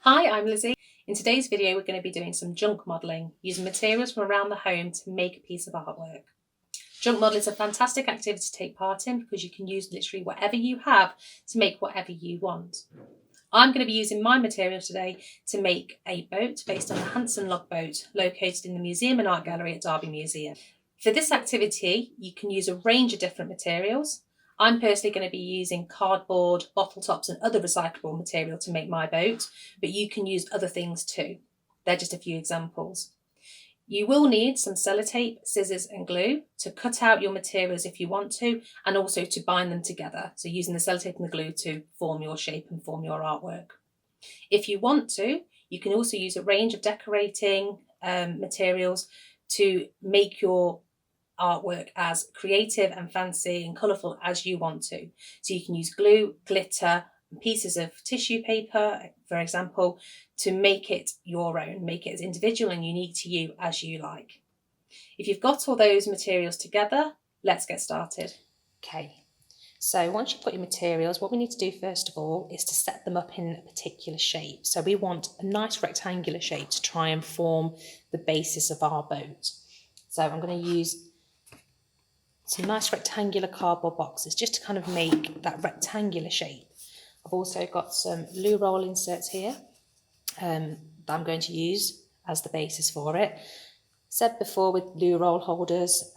Hi, I'm Lizzie. In today's video, we're going to be doing some junk modelling, using materials from around the home to make a piece of artwork. Junk modelling is a fantastic activity to take part in because you can use literally whatever you have to make whatever you want. I'm going to be using my material today to make a boat based on the Viking Long Boat located in the Museum and Art Gallery at Derby Museum. For this activity, you can use a range of different materials. I'm personally going to be using cardboard, bottle tops and other recyclable material to make my boat, but you can use other things too. They're just a few examples. You will need some sellotape, scissors and glue to cut out your materials if you want to, and also to bind them together. So using the sellotape and the glue to form your shape and form your artwork. If you want to, you can also use a range of decorating materials to make your artwork as creative and fancy and colourful as you want to. So you can use glue, glitter, and pieces of tissue paper, for example, to make it your own, make it as individual and unique to you as you like. If you've got all those materials together, let's get started. Okay, so once you put your materials, what we need to do first of all is to set them up in a particular shape. So we want a nice rectangular shape to try and form the basis of our boat. So I'm going to use some nice rectangular cardboard boxes just to kind of make that rectangular shape. I've also got some loo roll inserts here that I'm going to use as the basis for it. Said before with loo roll holders,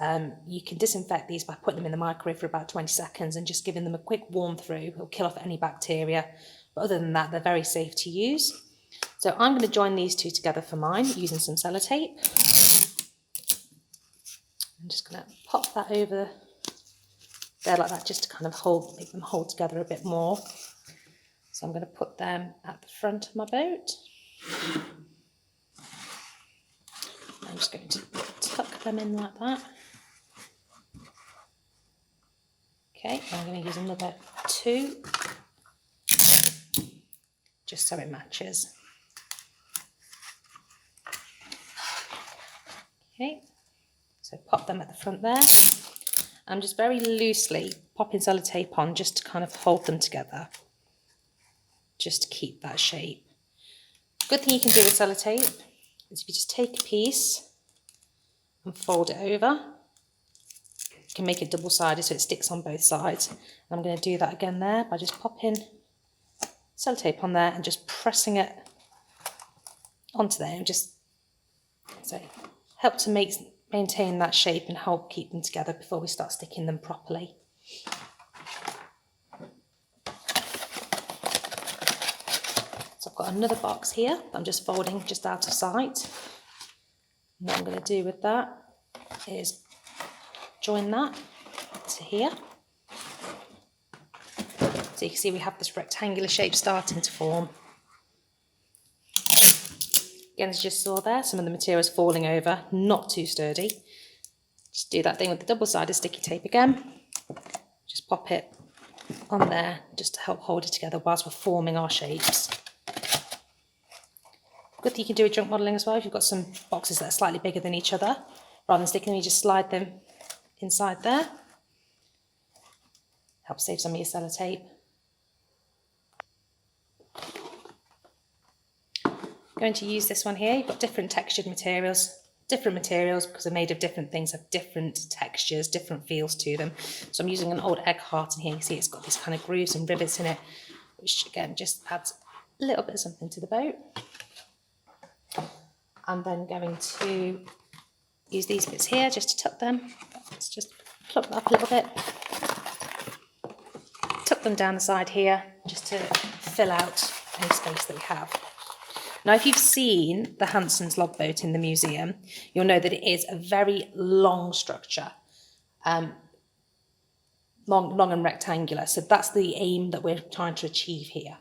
you can disinfect these by putting them in the microwave for about 20 seconds and just giving them a quick warm through. It'll kill off any bacteria, but other than that, they're very safe to use. So I'm going to join these two together for mine using some sellotape. I'm just going to pop that over there like that just to kind of make them hold together a bit more. So I'm going to put them at the front of my boat. I'm just going to tuck them in like that. Okay, I'm going to use another two, just so it matches. Okay, so pop them at the front there. I'm just very loosely popping sellotape on just to kind of hold them together, just to keep that shape. Good thing you can do with sellotape is if you just take a piece and fold it over, you can make it double-sided so it sticks on both sides. And I'm going to do that again there by just popping sellotape on there and just pressing it onto there and just so help to maintain that shape and help keep them together before we start sticking them properly. So I've got another box here that I'm just folding just out of sight. And what I'm going to do with that is join that to here. So you can see we have this rectangular shape starting to form. Again, as you just saw there, some of the materials falling over, not too sturdy. Just do that thing with the double-sided sticky tape again. Just pop it on there just to help hold it together whilst we're forming our shapes. Good thing you can do with junk modelling as well. If you've got some boxes that are slightly bigger than each other, rather than sticking them, you just slide them inside there. Helps save some of your sellotape. Going to use this one here. You've got different textured materials. Different materials because they're made of different things, have different textures, different feels to them. So I'm using an old egg heart in here. You see it's got these kind of grooves and rivets in it, which again just adds a little bit of something to the boat. I'm then going to use these bits here just to tuck them. Let's just plop that up a little bit. Tuck them down the side here just to fill out any space that we have. Now, if you've seen the Viking Long Boat in the museum, you'll know that it is a very long structure, long and rectangular. So that's the aim that we're trying to achieve here.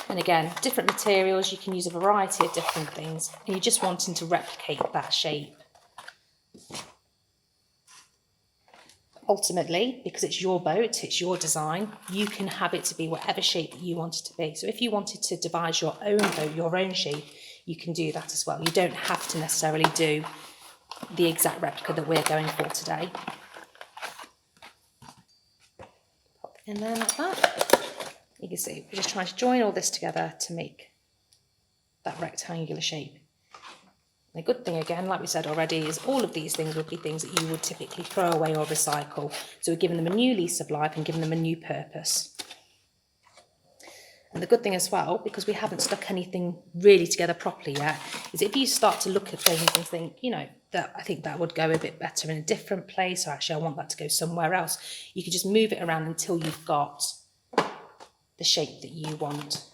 And again, different materials, you can use a variety of different things, and you're just wanting to replicate that shape. Ultimately, because it's your boat, it's your design, you can have it to be whatever shape you want it to be. So if you wanted to devise your own boat, your own shape, you can do that as well. You don't have to necessarily do the exact replica that we're going for today. Pop in there like that. You can see we're just trying to join all this together to make that rectangular shape. The good thing, again, like we said already, is all of these things would be things that you would typically throw away or recycle. So we're giving them a new lease of life and giving them a new purpose. And the good thing as well, because we haven't stuck anything really together properly yet, is if you start to look at things and think, you know, that I think that would go a bit better in a different place, or actually I want that to go somewhere else, you can just move it around until you've got the shape that you want.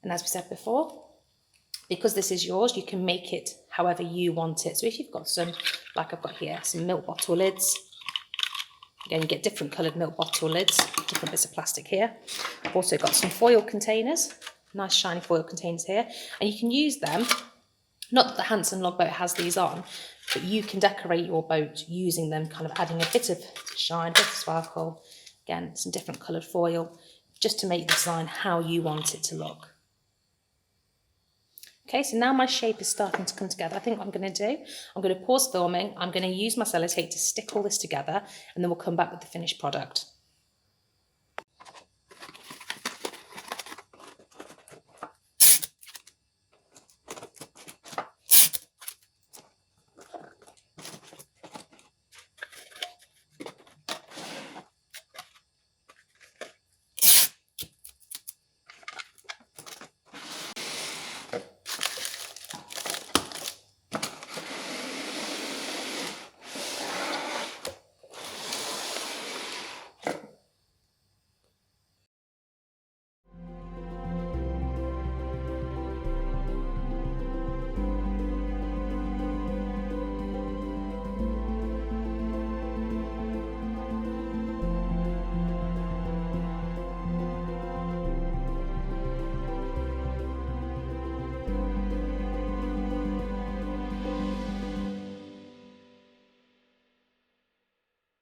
And as we said before, because this is yours, you can make it however you want it. So if you've got some, like I've got here, some milk bottle lids, again, you get different coloured milk bottle lids, different bits of plastic here. I've also got some foil containers, nice shiny foil containers here, and you can use them. Not that the Hanson logboat has these on, but you can decorate your boat using them, kind of adding a bit of shine, a bit of sparkle, again, some different coloured foil, just to make the design how you want it to look. Okay, so now my shape is starting to come together. I think what I'm going to do, I'm going to pause filming, I'm going to use my sellotape to stick all this together, and then we'll come back with the finished product.